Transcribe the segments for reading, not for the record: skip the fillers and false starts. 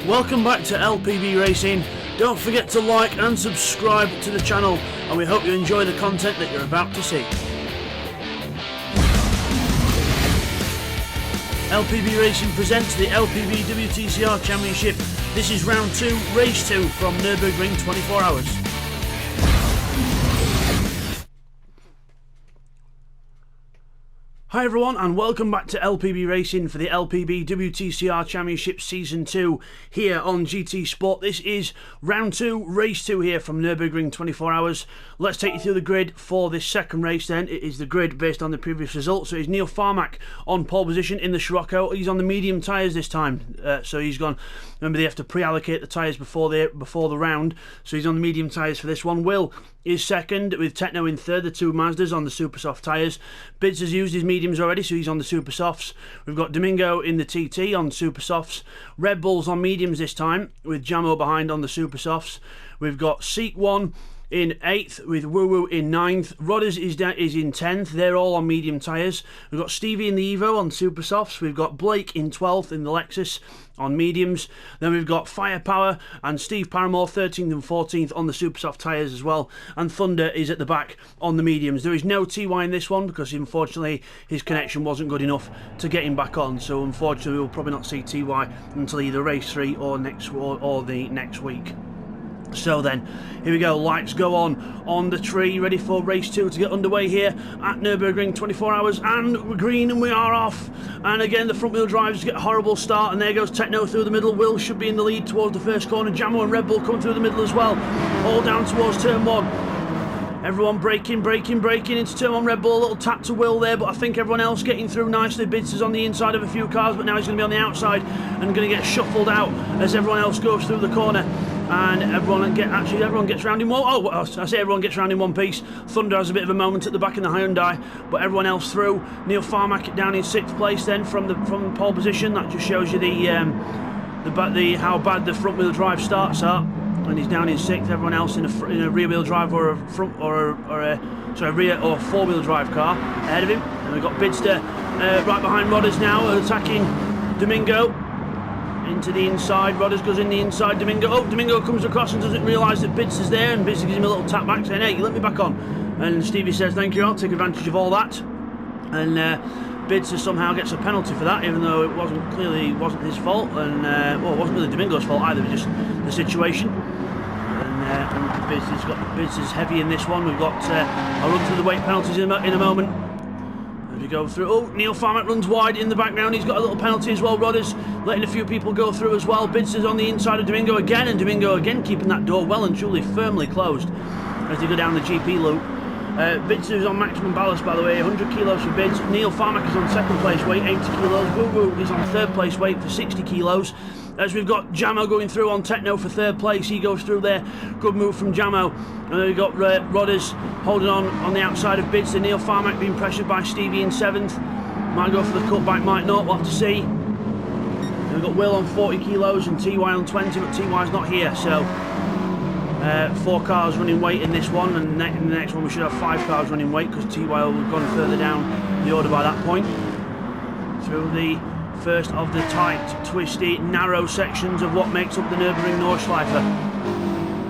Welcome back to LPB Racing. Don't forget to like and subscribe to the channel, and we hope you enjoy the content that you're about to see. LPB Racing presents the LPB WTCR Championship. This is round 2, race 2 from NURBURGRING 24 hours. Hi everyone, and welcome back to LPB Racing for the LPB WTCR Championship Season 2 here on GT Sport. This is round 2, race 2 here from NURBURGRING 24 hours. Let's take you through the grid for this second race then. It is the grid based on the previous results. So it's Neil Farmack on pole position in the Scirocco. He's on the medium tyres this time, so he's gone. Remember, they have to pre-allocate the tyres before the round, so he's on the medium tyres for this one. Will is second with Techno in third, the two Mazdas on the super soft tyres. Bids has used his mediums already, so he's on the super softs. We've got Domingo in the TT on super softs. Red Bull's on mediums this time with Jamo behind on the super softs. We've got Seek 1 in 8th with Woo Woo in 9th. Rodders is in 10th. They're all on medium tyres. We've got Stevie in the Evo on super softs. We've got Blake in 12th in the Lexus on mediums. Then we've got Firepower and Steve Paramore 13th and 14th on the super soft tyres as well. And Thunder is at the back on the mediums. There is no TY in this one because unfortunately his connection wasn't good enough to get him back on. So unfortunately we'll probably not see TY until either race 3 or the next week. So then, here we go, lights go on the tree, ready for race 2 to get underway here at NURBURGRING 24 hours, and we're green and we are off. And again, the front wheel drives get a horrible start, and there goes Techno through the middle. Will should be in the lead towards the first corner. Jamo and Red Bull coming through the middle as well, all down towards turn 1. Everyone braking into turn 1. Red Bull, a little tap to Will there, but I think everyone else getting through nicely. Bids is on the inside of a few cars, but now he's going to be on the outside and going to get shuffled out as everyone else goes through the corner. And everyone gets round in one. Oh, I say everyone gets round in one piece. Thunder has a bit of a moment at the back in the Hyundai, but everyone else through. Neil Farmack down in 6th place then from pole position. That just shows you how bad the front wheel drive starts are. And he's down in 6th. Everyone else in a rear wheel drive or a front or a rear or 4-wheel drive car ahead of him. And we've got Bidster right behind Rodders now, attacking Domingo. Into the inside, Rodders goes in the inside, Domingo comes across and doesn't realise that Bids is there, and Bids gives him a little tap back saying, hey, let me back on. And Stevie says, thank you, I'll take advantage of all that. And Bids somehow gets a penalty for that, even though it wasn't his fault, and well, it wasn't really Domingo's fault either, it was just the situation. And Bids is heavy in this one. We've got, I'll run through the weight penalties in a moment. As we go through, oh, Neil Farmack runs wide in the background. He's got a little penalty as well. Rodders letting a few people go through as well. Bids is on the inside of Domingo again, and Domingo again keeping that door well and truly firmly closed as they go down the GP loop. Bids is on maximum ballast, by the way, 100 kilos for Bids. Neil Farmack is on 2nd place weight, 80 kilos. Woo Woo is on 3rd place weight for 60 kilos. As we've got Jamo going through on Techno for 3rd place, he goes through there. Good move from Jamo. And then we've got Rodders holding on the outside of Bids. Neil Farmack being pressured by Stevie in 7th. Might go for the cutback, might not. We'll have to see. And we've got Will on 40 kilos and TY on 20, but TY's not here. So 4 cars running weight in this one, and in the next one we should have 5 cars running weight because TY will have gone further down the order by that point. Through the first of the tight, twisty, narrow sections of what makes up the Nürburgring Nordschleife.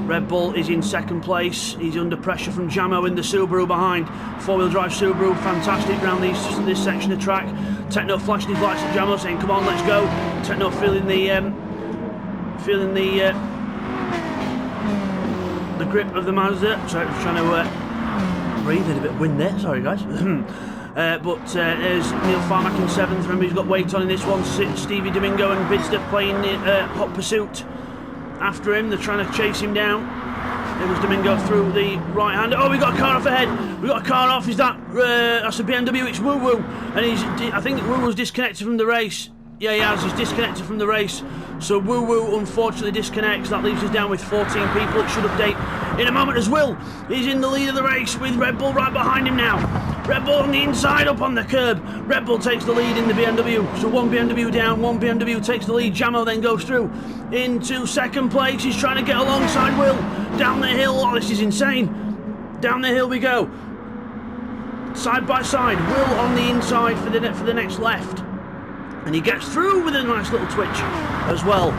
Red Bull is in 2nd place. He's under pressure from Jamo in the Subaru behind. 4-wheel drive Subaru, fantastic around this section of track. Techno flashing his lights at Jamo, saying, "Come on, let's go." Techno feeling the grip of the Mazda. Sorry, I was trying to breathe. Had a bit of wind there. Sorry, guys. But there's Neil Farmack in 7th. Remember, he's got weight on in this one. Stevie Domingo and Bidster playing hot pursuit after him. They're trying to chase him down. There was Domingo through the right hand. Oh, we got a car off ahead. We got a car off. Is that that's a BMW? It's Woo Woo, and I think Woo Woo's disconnected from the race. Yeah, he has. He's disconnected from the race. So Woo Woo unfortunately disconnects. That leaves us down with 14 people. It should update in a moment as Will. He's in the lead of the race with Red Bull right behind him now. Red Bull on the inside, up on the curb. Red Bull takes the lead in the BMW. So one BMW down, one BMW takes the lead. Jamo then goes through into 2nd place. He's trying to get alongside Will. Down the hill. Oh, this is insane. Down the hill we go. Side by side. Will on the inside for the next left. And he gets through with a nice little twitch as well.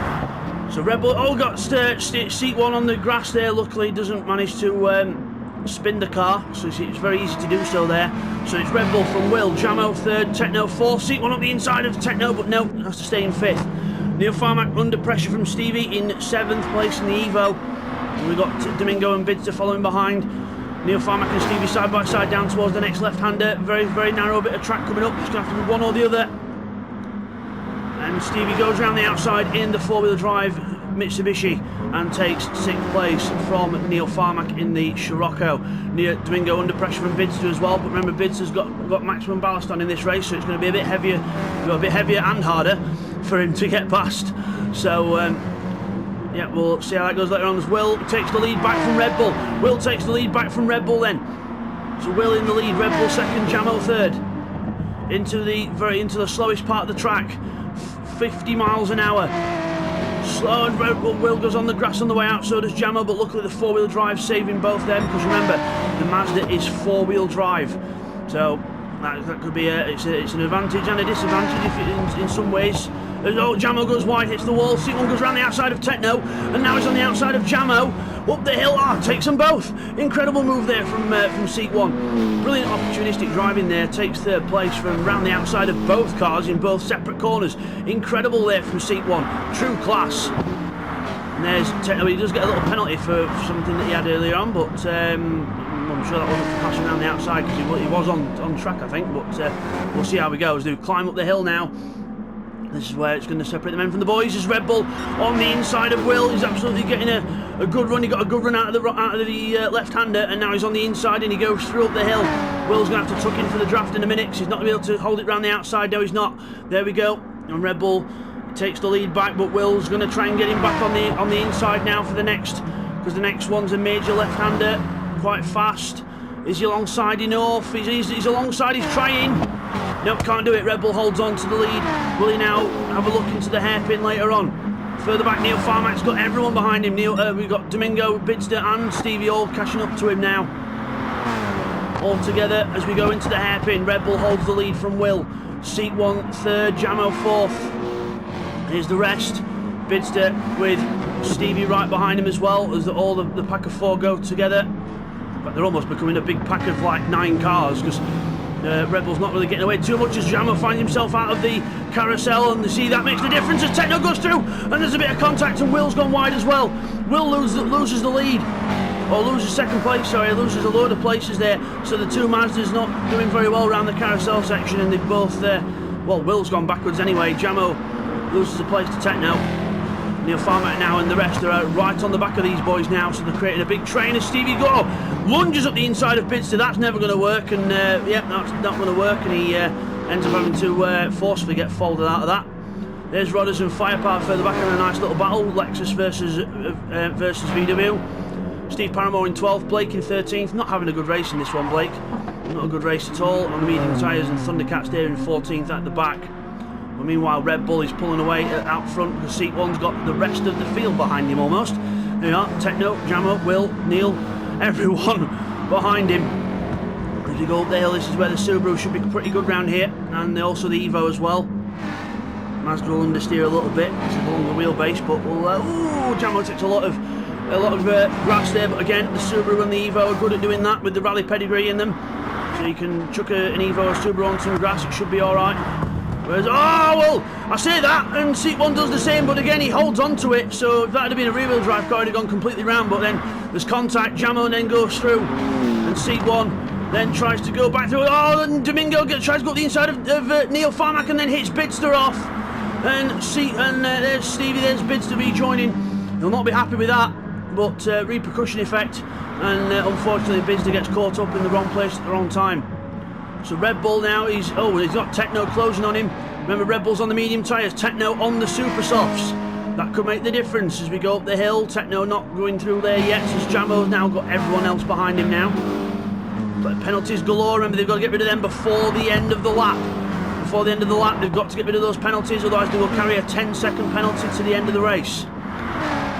So Red Bull got seat 1 on the grass there. Luckily, doesn't manage to spin the car, so it's very easy to do so there. So it's Red Bull from Will, Jamo 3rd, Techno 4th, seat 1 up the inside of Techno, but no, has to stay in 5th. Neil Farmack under pressure from Stevie in 7th place in the Evo. And we've got Domingo and Bidster following behind. Neil Farmack and Stevie side by side down towards the next left-hander. Very, very narrow bit of track coming up. It's going to have to be one or the other. And Stevie goes around the outside in the 4-wheel drive Mitsubishi and takes 6th place from Neil Farmack in the Scirocco. Domingo under pressure from Bidster as well, but remember Bidster's got maximum ballast on in this race, so it's going to be a bit heavier, and harder for him to get past. So yeah, we'll see how that goes later on. As Will takes the lead back from Red Bull. Will takes the lead back from Red Bull then. So Will in the lead, Red Bull 2nd, Jamo 3rd. Into the slowest part of the track, 50 miles an hour. Slow, and Red Bull. Will goes on the grass on the way out, so does Jamo, but luckily the 4-wheel drive saving both them, because remember, the Mazda is 4-wheel drive. So that could be it's an advantage and a disadvantage if in some ways. Oh, Jamo goes wide, hits the wall. Seat 1 goes around the outside of Techno, and now he's on the outside of Jamo. Up the hill, takes them both. Incredible move there from Seat 1. Brilliant opportunistic driving there. Takes 3rd place from around the outside of both cars in both separate corners. Incredible there from Seat 1. True class. And there's Techno. He does get a little penalty for something that he had earlier on, but I'm sure that wasn't for passing around the outside, because he was on track, I think. But we'll see how he goes. They climb up the hill now. This is where it's going to separate the men from the boys. As Red Bull on the inside of Will. He's absolutely getting a good run. He got a good run out of the left-hander, and now he's on the inside and he goes through up the hill. Will's going to have to tuck in for the draft in a minute, because he's not going to be able to hold it round the outside. No, he's not. There we go. And Red Bull takes the lead back, but Will's going to try and get him back on the inside now for the next, because the next one's a major left-hander, quite fast. Is he alongside enough? He's alongside. He's trying. Nope, can't do it. Red Bull holds on to the lead. Will he now have a look into the hairpin later on? Further back, Neil Farmack's got everyone behind him. We've got Domingo, Bidster and Stevie all catching up to him now. All together as we go into the hairpin. Red Bull holds the lead from Will. Seat 1 3rd, Jamo 4th. Here's the rest. Bidster with Stevie right behind him as well, as all the pack of 4 go together. But they're almost becoming a big pack of like 9 cars, because Red Bull's not really getting away too much as Jamo finds himself out of the carousel, and you see that makes the difference as Techno goes through, and there's a bit of contact, and Will's gone wide as well. Will loses the lead, or loses 2nd place, sorry, loses a load of places there. So the 2 Mazdas not doing very well around the carousel section, and they've both, well, Will's gone backwards anyway. Jamo loses a place to Techno. Neil Farmack now and the rest are out right on the back of these boys now, so they're creating a big train as Stevie lunges up the inside of Bidster. That's never going to work, and yeah, that's not going to work, and he ends up having to forcefully get folded out of that. There's Rodders and Firepower further back in a nice little battle, Lexus versus VW. Steve Paramore in 12th, Blake in 13th. Not having a good race in this one, Blake. Not a good race at all on the medium tyres, and Thundercats there in 14th at the back. But meanwhile, Red Bull is pulling away out front, because Seat 1's got the rest of the field behind him almost. There we are, Techno, Jamo, Will, Neil, everyone behind him. As we go up the hill, this is where the Subaru should be pretty good round here, and also the Evo as well. Mazda will understeer a little bit, it's a longer wheelbase, but we'll, Jamo takes a lot of grass there, but again, the Subaru and the Evo are good at doing that with the rally pedigree in them. So you can chuck an Evo or Subaru on some grass, it should be alright. Whereas, well, I say that, and Seat 1 does the same, but again, he holds on to it, so if that had been a rear-wheel drive car, he'd have gone completely round, but then there's contact, Jamo then goes through, and Seat 1 then tries to go back through, and Domingo tries to go up the inside of Neil Farmack, and then hits Bidster off, and there's Stevie, there's Bidster rejoining. He'll not be happy with that, but repercussion effect, and unfortunately Bidster gets caught up in the wrong place at the wrong time. So Red Bull now, he's got Techno closing on him. Remember, Red Bull's on the medium tyres, Techno on the super softs. That could make the difference as we go up the hill. Techno not going through there yet, as Jamo's now got everyone else behind him now. But penalties galore, remember they've got to get rid of them before the end of the lap. Before the end of the lap, they've got to get rid of those penalties, otherwise they will carry a 10-second penalty to the end of the race.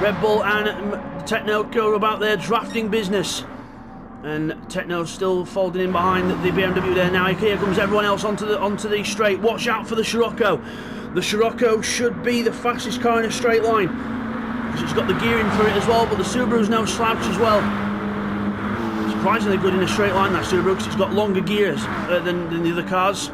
Red Bull and Techno go about their drafting business. And Techno's still folding in behind the BMW there now. Here comes everyone else onto the straight. Watch out for the Scirocco. The Scirocco should be the fastest car in a straight line. because it's got the gearing for it as well, but the Subaru's no slouch as well. Surprisingly good in a straight line, that Subaru, because it's got longer gears than the other cars.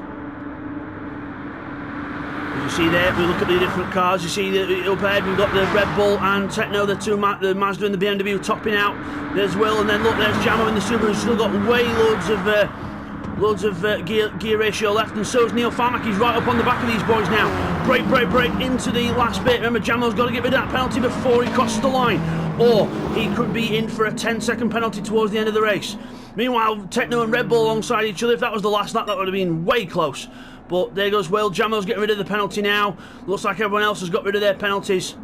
As you see there, we look at the different cars, you see up ahead we've got the Red Bull and Techno, the Mazda and the BMW topping out. There's Will, and then look, there's Jamo in the Subaru, still got way loads of gear ratio left, and so is Neil Farmack. He's right up on the back of these boys now. Brake into the last bit. Remember, Jamo's got to get rid of that penalty before he crosses the line, or he could be in for a 10-second penalty towards the end of the race. Meanwhile, Techno and Red Bull alongside each other. If that was the last lap, that would have been way close. But there goes Will. Jamo's getting rid of the penalty now. Looks like everyone else has got rid of their penalties.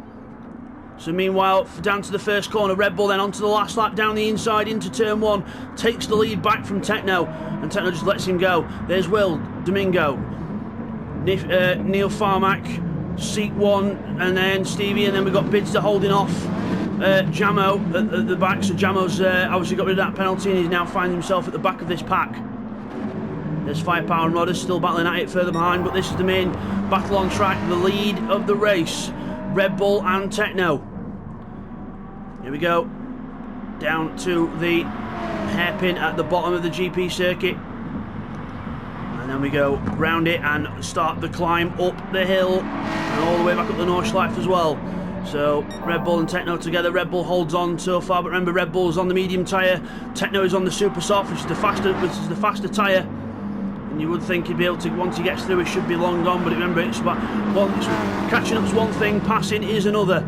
So meanwhile, down to the first corner, Red Bull then onto the last lap down the inside into turn 1, takes the lead back from Techno, and Techno just lets him go. There's Will, Domingo, Neil Farmack, seat 1, and then Stevie, and then we've got Bidster holding off Jamo at the back. So Jamo's obviously got rid of that penalty, and he's now finding himself at the back of this pack. There's Firepower and Rodders still battling at it further behind, but this is the main battle on track, the lead of the race. Red Bull and Techno. Here we go, down to the hairpin at the bottom of the GP circuit, and then we go round it and start the climb up the hill and all the way back up the Nordschleife as well. So Red Bull and Techno together. Red Bull holds on so far, but remember, Red Bull's on the medium tyre, Techno is on the super soft, which is the faster tyre. And you would think he'd be able to, once he gets through, he should be long gone, but remember, catching up is one thing, passing is another.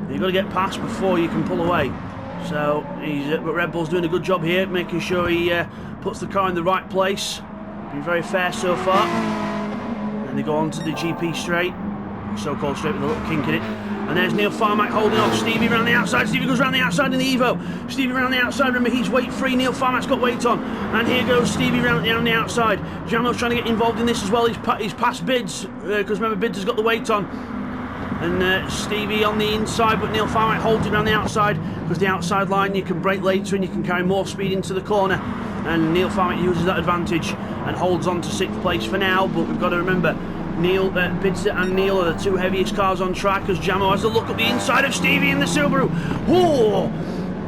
You've got to get past before you can pull away. So but Red Bull's doing a good job here, making sure he puts the car in the right place. Been very fair so far. And they go on to the GP straight, so-called straight with a little kink in it. And there's Neil Farmack holding off Stevie around the outside. Stevie goes around the outside in the Evo. Stevie around the outside, remember he's weight free. Neil Farmack's got weight on. And here goes Stevie around the outside. Jamo's trying to get involved in this as well. He's past Bids, because remember, Bids has got the weight on. And Stevie on the inside, but Neil Farmack holds it around the outside, because the outside line you can brake later and you can carry more speed into the corner. And Neil Farmack uses that advantage and holds on to 6th place for now, but we've got to remember, Bidster and Neil are the two heaviest cars on track, as Jamo has a look at the inside of Stevie in the Subaru. Whoa!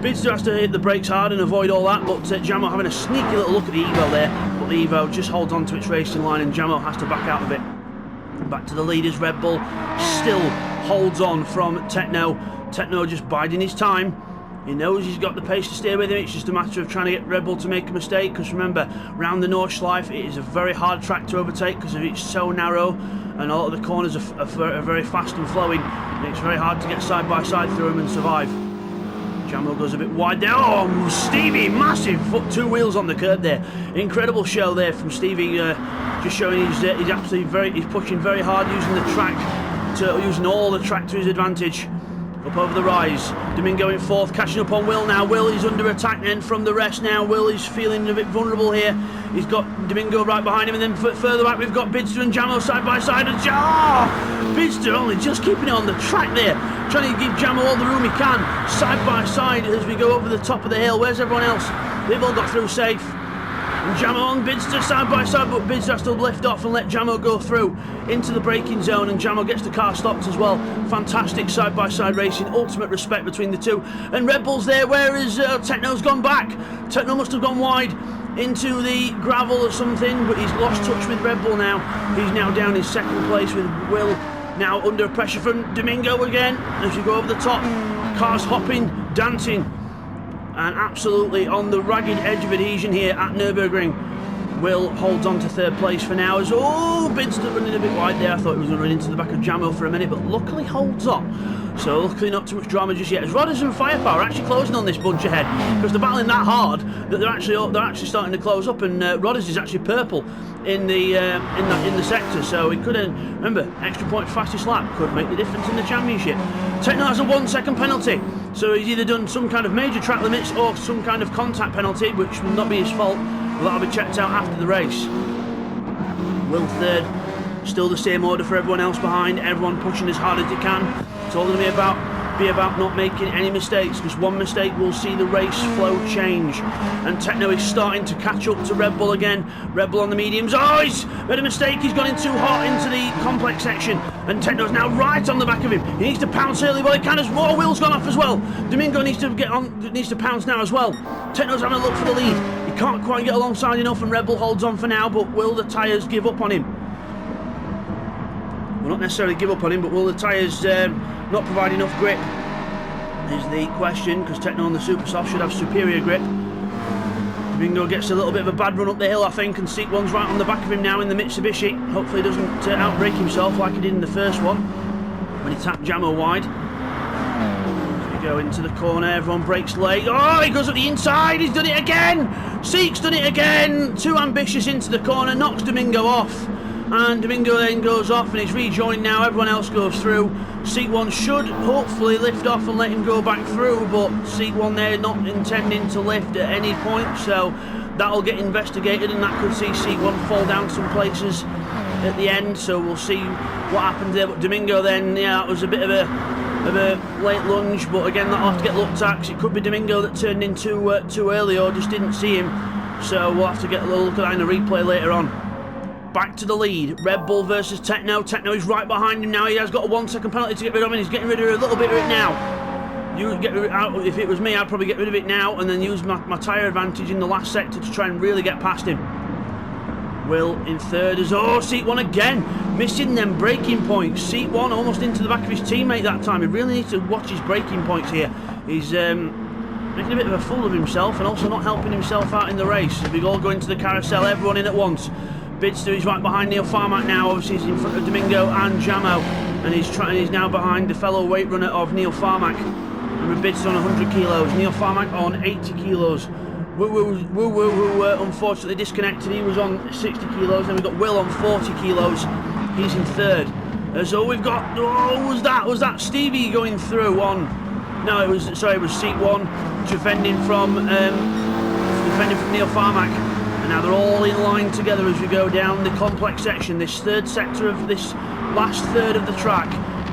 Bidster has to hit the brakes hard and avoid all that, but Jamo having a sneaky little look at the Evo there, but the Evo just holds on to its racing line and Jamo has to back out of it. Back to the leaders. Red Bull still holds on from Techno. Techno just biding his time. He knows he's got the pace to stay with him. It's just a matter of trying to get Red Bull to make a mistake, because remember, round the Nordschleife it is a very hard track to overtake because it's so narrow and a lot of the corners are very fast and flowing, and it's very hard to get side by side through them and survive. Jamo goes a bit wide there. Oh, Stevie, massive two wheels on the curb there. Incredible show there from Stevie, just showing he's absolutely he's pushing very hard, using all the track to his advantage. Up over the rise, Domingo in 4th, catching up on Will now. Will is under attack then from the rest now. Will is feeling a bit vulnerable here. He's got Domingo right behind him, and then further back we've got Bidster and Jamo side by side. And Bidster only just keeping it on the track there, trying to give Jamo all the room he can, side by side as we go over the top of the hill. Where's everyone else? They've all got through safe. And Jamo and Bidster side by side, but Bidster has to lift off and let Jamo go through into the braking zone, and Jamo gets the car stopped as well. Fantastic side by side racing, ultimate respect between the two. And Red Bull's there, whereas Techno's gone back. Techno must have gone wide into the gravel or something, but he's lost touch with Red Bull now. He's now down in 2nd place with Will now under pressure from Domingo again as you go over the top. Cars hopping, dancing, and absolutely on the ragged edge of adhesion here at Nürburgring. Will holds on to 3rd place for now as, Bidster running a bit wide there. I thought he was going to run into the back of Jamo for a minute, but luckily holds on. So luckily not too much drama just yet, as Rodders and Firepower are actually closing on this bunch ahead, because they're battling that hard that they're actually starting to close up, and Rodders is actually purple in the sector, so it could, remember, extra point fastest lap could make the difference in the championship. Techno has a 1-second penalty, so he's either done some kind of major track limits or some kind of contact penalty, which will not be his fault. But that'll be checked out after the race. Will 3rd, still the same order for everyone else behind, everyone pushing as hard as they can. It's all going to be about not making any mistakes, because one mistake will see the race flow change. And Techno is starting to catch up to Red Bull again. Red Bull on the mediums. He's made a mistake. He's gone in too hot into the complex section. And Techno's now right on the back of him. He needs to pounce early, but he can as more. Wheel's gone off as well. Domingo needs to pounce now as well. Techno's having a look for the lead. He can't quite get alongside enough, and Red Bull holds on for now, but will the tyres give up on him? Well, not necessarily give up on him, but will the tyres not provide enough grip is the question, because Techno on the Super Soft should have superior grip. Domingo gets a little bit of a bad run up the hill, I think, and Seat 1's right on the back of him now in the Mitsubishi. Hopefully he doesn't outbrake himself like he did in the first one when he tapped Jamo wide. As we go into the corner, everyone brakes late. Oh, he goes up the inside, he's done it again! Seat's done it again! Too ambitious into the corner, knocks Domingo off. And Domingo then goes off and he's rejoined now, everyone else goes through. Seat 1 should hopefully lift off and let him go back through, but Seat 1 there not intending to lift at any point, so that'll get investigated, and that could see Seat 1 fall down some places at the end, so we'll see what happens there. But Domingo then, yeah, that was a bit of a late lunge, but again that'll have to get looked at, because it could be Domingo that turned in too early or just didn't see him, so we'll have to get a little look at that in a replay later on. Back to the lead, Red Bull versus Techno. Techno is right behind him now. He has got a 1 second penalty to get rid of, and he's getting rid of a little bit of it now. If it was me, I'd probably get rid of it now and then use my tyre advantage in the last sector to try and really get past him. Will in third as Seat 1 again, missing them braking points. Seat 1 almost into the back of his teammate that time. He really needs to watch his braking points here. He's making a bit of a fool of himself and also not helping himself out in the race. As we all go into the carousel, everyone in at once. Bidster is right behind Neil Farmack now. Obviously he's in front of Domingo and Jamo, and he's now behind the fellow weight runner of Neil Farmack. And Bidster on 100 kilos, Neil Farmack on 80 kilos. Woo, unfortunately disconnected. He was on 60 kilos. Then we've got Will on 40 kilos. He's in third. So we've got, was that Stevie going through on? No, it was Seat 1 defending from Neil Farmack. And now they're all in line together as we go down the complex section. This third sector of this last third of the track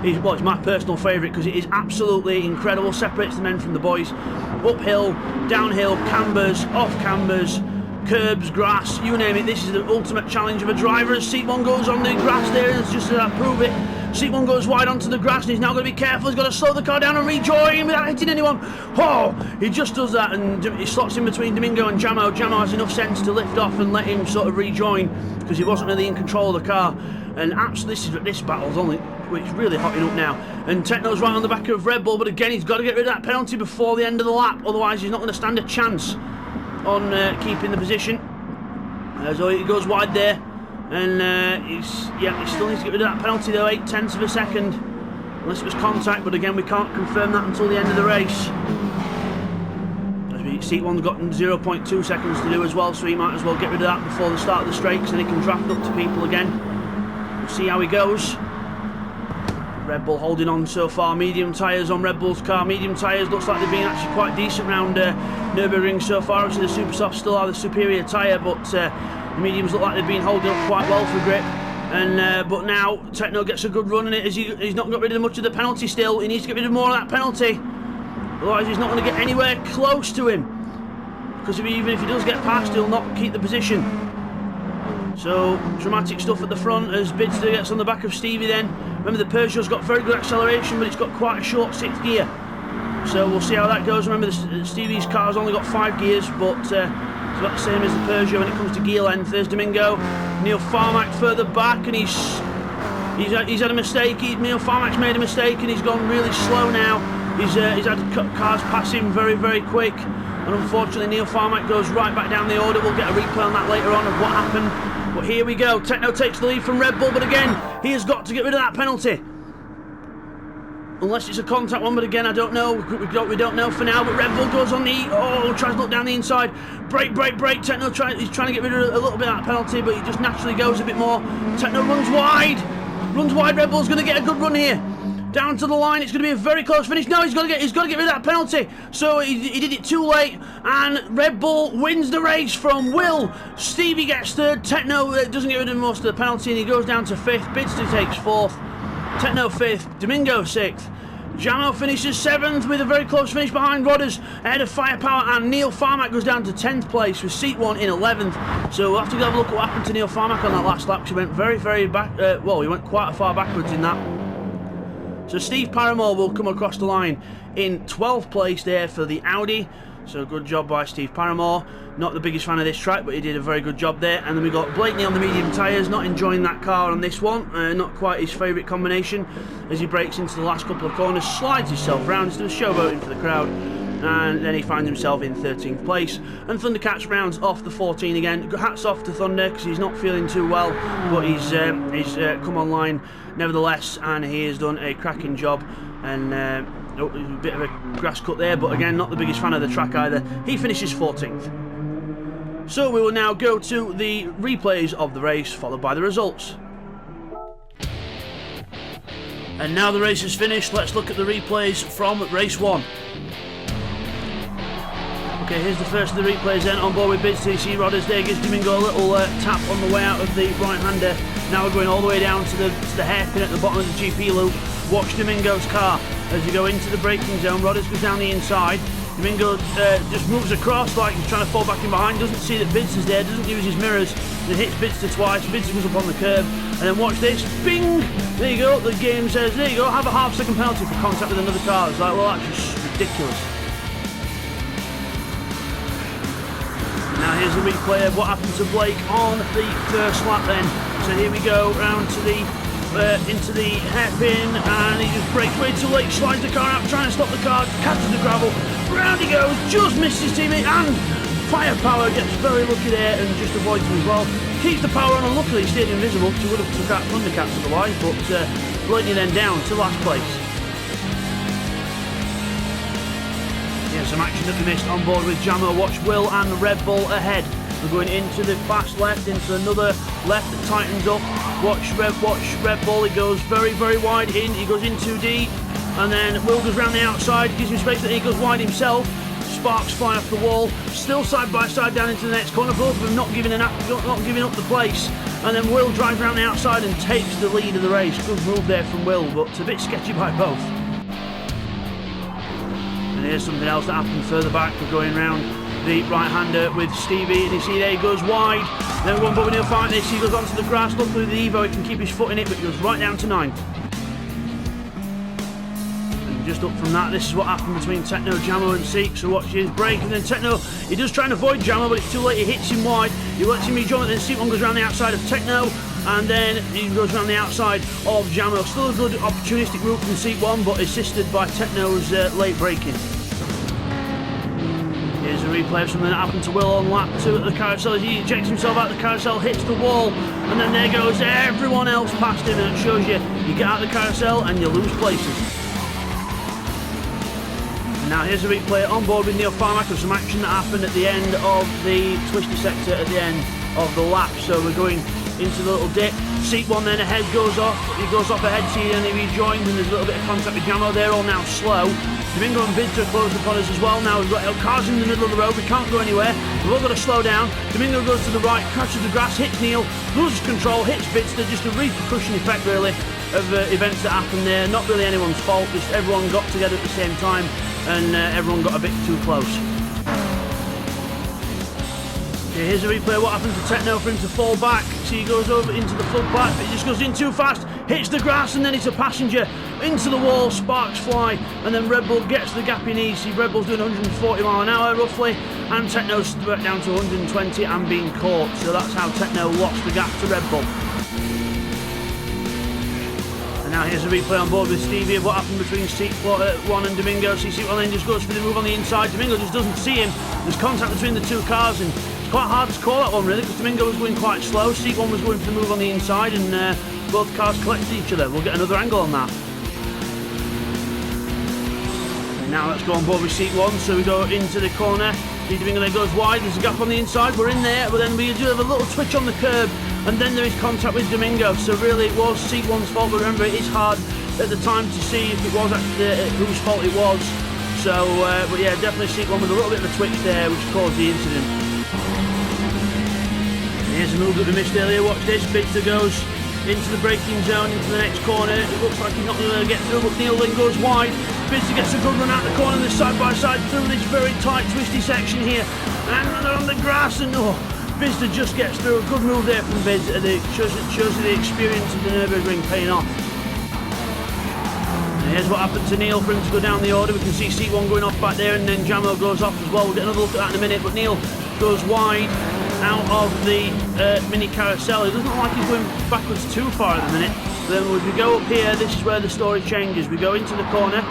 is, well, it's my personal favourite because it is absolutely incredible. Separates the men from the boys. Uphill, downhill, cambers, off cambers, curbs, grass, you name it. This is the ultimate challenge of a driver. As Seat 1 goes on the grass there, it's just to prove it. Seat 1 goes wide onto the grass and he's now got to be careful. He's got to slow the car down and rejoin without hitting anyone. Oh, he just does that and he slots in between Domingo and Jamo. Jamo has enough sense to lift off and let him sort of rejoin because he wasn't really in control of the car. And absolutely, this battle's only, it's really hotting up now. And Techno's right on the back of Red Bull, but again, he's got to get rid of that penalty before the end of the lap. Otherwise, he's not going to stand a chance on keeping the position. So he goes wide there. And he still needs to get rid of that penalty though, 0.8 of a second. Unless it was contact, but again we can't confirm that until the end of the race. Seat 1's got 0.2 seconds to do as well, so he might as well get rid of that before the start of the straight, so he can draft up to people again. We'll see how he goes. Red Bull holding on so far, medium tyres on Red Bull's car. Medium tyres looks like they've been actually quite decent round Nürburgring so far. Obviously the Super Softs still are the superior tyre, but the mediums look like they've been holding up quite well for grip. And but now Techno gets a good run in it as he's not got rid of much of the penalty still. He needs to get rid of more of that penalty. Otherwise he's not going to get anywhere close to him. Because even if he does get past, he'll not keep the position. So dramatic stuff at the front as Bidster gets on the back of Stevie then. Remember the Peugeot's got very good acceleration, but it's got quite a short 6th gear. So we'll see how that goes. Remember Stevie's car's only got 5 gears, but it's about the same as the Peugeot when it comes to gear length. There's Domingo. Neil Farmack further back, and he's had a mistake. Neil Farmack's made a mistake and he's gone really slow now. He's had cars pass him very, very quick. And unfortunately Neil Farmack goes right back down the order. We'll get a replay on that later on of what happened. But here we go. Techno takes the lead from Red Bull, but again, he has got to get rid of that penalty. Unless it's a contact one, but again, I don't know. We don't know for now, but Red Bull goes on the... tries to look down the inside. Brake. Techno he's trying to get rid of a little bit of that penalty, but he just naturally goes a bit more. Techno runs wide. Red Bull's going to get a good run here. Down to the line, it's going to be a very close finish. No, he's got to get rid of that penalty. So he did it too late, and Red Bull wins the race from Will. Stevie gets third. Techno doesn't get rid of most of the penalty, and he goes down to 5th. Bidster takes 4th. Techno 5th. Domingo 6th. Jamo finishes 7th with a very close finish behind Rodders, ahead of Firepower, and Neil Farmack goes down to 10th place with seat 1 in 11th. So we'll have to go have a look at what happened to Neil Farmack on that last lap, because he went very back, well, he went quite far backwards in that. So Steve Paramore will come across the line in 12th place there for the Audi. So good job by Steve Paramore. Not the biggest fan of this track, but he did a very good job there. And then we got Blakeney on the medium tyres, not enjoying that car on this one. Not quite his favourite combination as he breaks into the last couple of corners, slides himself round, instead of showboating for the crowd. And then he finds himself in 13th place. And Thundercats rounds off the 14 again. Hats off to Thunder, because he's not feeling too well, but he's come online nevertheless, and he has done a cracking job. And a bit of a grass cut there, but again, not the biggest fan of the track either. He finishes 14th. So we will now go to the replays of the race, followed by the results. And now the race is finished. Let's look at the replays from race 1. Okay, here's the first of the replays then. On board with bids, you see Rodders there gives Domingo a little tap on the way out of the right-hander. Now we're going all the way down to the hairpin at the bottom of the GP loop. Watch Domingo's car as you go into the braking zone. Rodders goes down the inside. Domingo just moves across like he's trying to fall back in behind, doesn't see that Bids is there, doesn't use his mirrors, and hits Bids twice. Bids goes up on the curb, and then watch this, bing! There you go, the game says, there you go, have a half-second penalty for contact with another car. It's like, well, that's just ridiculous. Now here's a replay of what happened to Blake on the first lap then. So here we go, round to the into the hairpin, and he just breaks way too late, slides the car out, trying to stop the car, catches the gravel, round he goes, just misses his teammate, and Firepower gets very lucky there and just avoids him as well. Keeps the power on, and luckily he stayed invisible, because he would have took out Thundercats otherwise, but Blakeney then down to last place. Yeah, some action that we missed on board with Jamo. Watch Will and Red Bull ahead. We're going into the fast left, into another left that tightens up. Watch Red Bull, he goes very wide in, he goes in too deep, and then Will goes round the outside, gives him space, but he goes wide himself. Sparks fly off the wall, still side by side down into the next corner, both of them not giving up the place, and then Will drives around the outside and takes the lead of the race. Good move there from Will, but a bit sketchy by both. And here's something else that happened further back. We're going round the right-hander with Stevie, and you see there he goes wide. Then one but he'll find this, he goes onto the grass. Luckily the Evo, he can keep his foot in it, but he goes right down to 9th. And just up from that, this is what happened between Techno, Jamo and Seek. So watch his break, and then Techno, he does try and avoid Jamo, but it's too late, he hits him wide. He lets him rejoin, then Seek one goes around the outside of Techno, and then he goes around the outside of Jamo. Still a good opportunistic route from Seek 1, but assisted by Techno's late braking. Here's a replay of something that happened to Will on lap 2 at the carousel. As he ejects himself out of the carousel, hits the wall, and then there goes everyone else past him, and it shows you get out of the carousel and you lose places. And now here's a replay on board with Neil Farmack of some action that happened at the end of the twisty sector at the end of the lap. So we're going into the little dip. Seat 1 then ahead goes off. He goes off ahead, see, and he rejoins, and there's a little bit of contact with Jamo. They're all now slow. Domingo and Bids are closed upon us as well. Now we've got cars in the middle of the road, we can't go anywhere, we've all got to slow down. Domingo goes to the right, crashes the grass, hits Neil, loses control, hits Bids. They're just a repercussion effect really of events that happen there. Not really anyone's fault, just everyone got together at the same time, and everyone got a bit too close. Okay, here's a replay of what happened to Techno for him to fall back. See, he goes over into the flood back, but he just goes in too fast, hits the grass, and then it's a passenger into the wall, sparks fly, and then Red Bull gets the gap he needs. See, Red Bull's doing 140 mile an hour roughly, and Techno's back down to 120 and being caught. So that's how Techno lost the gap to Red Bull. And now here's a replay on board with Stevie of what happened between Seat 1 and Domingo. See, Seat 1 then just goes for the move on the inside. Domingo just doesn't see him. There's contact between the two cars, and it's quite hard to call that one really, because Domingo was going quite slow. Seat 1 was going for the move on the inside, and both cars collected each other. We'll get another angle on that. Now let's go on board with Seat 1, so we go into the corner. See, Domingo then goes wide, there's a gap on the inside, we're in there, but then we do have a little twitch on the curb, and then there is contact with Domingo. So really it was Seat 1's fault, but remember it is hard at the time to see if it was actually whose fault it was. So, but yeah, definitely Seat 1 with a little bit of a twitch there, which caused the incident. And here's a move that we missed earlier, watch this, Bidster goes into the braking zone, into the next corner. It looks like he's not going to get through, but Neil then goes wide. Bizza gets a good run out the corner, this side by side through this very tight, twisty section here. And they're on the grass, and Bizza just gets through. A good move there from Bizza. It shows you the experience of the Nürburgring paying off. And here's what happened to Neil for him to go down the order. We can see Seat 1 going off back there, and then Jamo goes off as well. We'll get another look at that in a minute, but Neil goes wide out of the mini carousel. It doesn't look like he's going backwards too far at the minute. Then as we go up here, this is where the story changes. We go into the corner,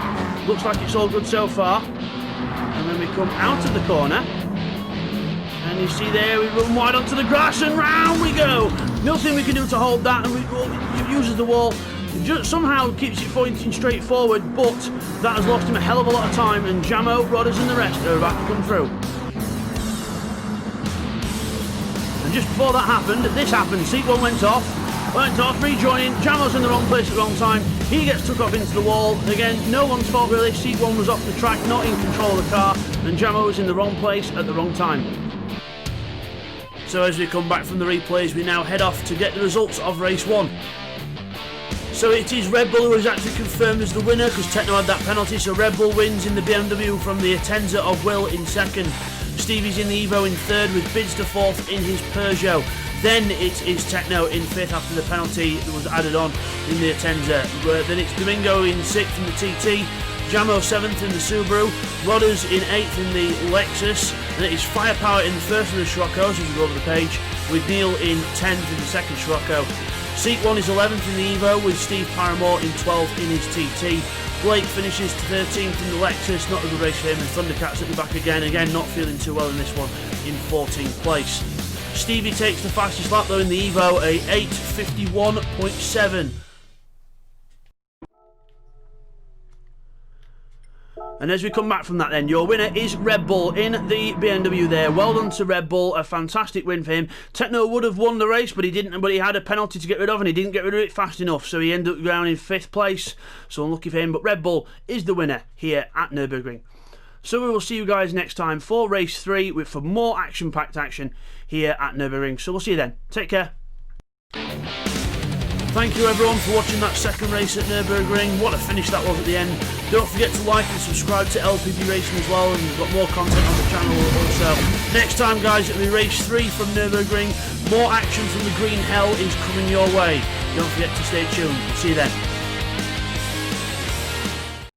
looks like it's all good so far, and then we come out of the corner, and you see there we run wide onto the grass, and round we go. Nothing we can do to hold that, and it uses the wall. It just somehow keeps it pointing straight forward, but that has lost him a hell of a lot of time, and Jamo, Rodders and the rest are about to come through. And just before that happened, this happened. Seat 1 went off, rejoining. Jamo's in the wrong place at the wrong time. He gets took off into the wall. Again, no one's fault really. Seat 1 was off the track, not in control of the car, and Jamo was in the wrong place at the wrong time. So as we come back from the replays, we now head off to get the results of race 1. So it is Red Bull who is actually confirmed as the winner, because Techno had that penalty, so Red Bull wins in the BMW from the Atenza of Will in second. Stevie's in the Evo in third, with Bidster fourth in his Peugeot. Then it is Techno in fifth after the penalty that was added on in the Atenza. Then it's Domingo in sixth in the TT, Jamo seventh in the Subaru, Rodders in eighth in the Lexus, and it is Firepower in the first of the Scirocco's as we go over the page, with Neil in 10th in the second Scirocco. Seat 1 is 11th in the Evo, with Steve Paramore in 12th in his TT. Blake finishes 13th in the Lexus, not a good race for him, and Thundercats at the back again not feeling too well in this one, in 14th place. Stevie takes the fastest lap though in the Evo, a 8:51.7. And as we come back from that then, your winner is Red Bull in the BMW there. Well done to Red Bull, a fantastic win for him. Techno would have won the race, but he didn't. But he had a penalty to get rid of, and he didn't get rid of it fast enough, so he ended up down in 5th place. So unlucky for him, but Red Bull is the winner here at Nürburgring. So we will see you guys next time for race 3 for more action-packed action here at Nürburgring. So we'll see you then. Take care. Thank you everyone for watching that second race at Nürburgring. What a finish that was at the end. Don't forget to like and subscribe to LPB Racing as well, and we've got more content on the channel also. Next time guys, it'll be race 3 from Nürburgring. More action from the Green Hell is coming your way. Don't forget to stay tuned. See you then.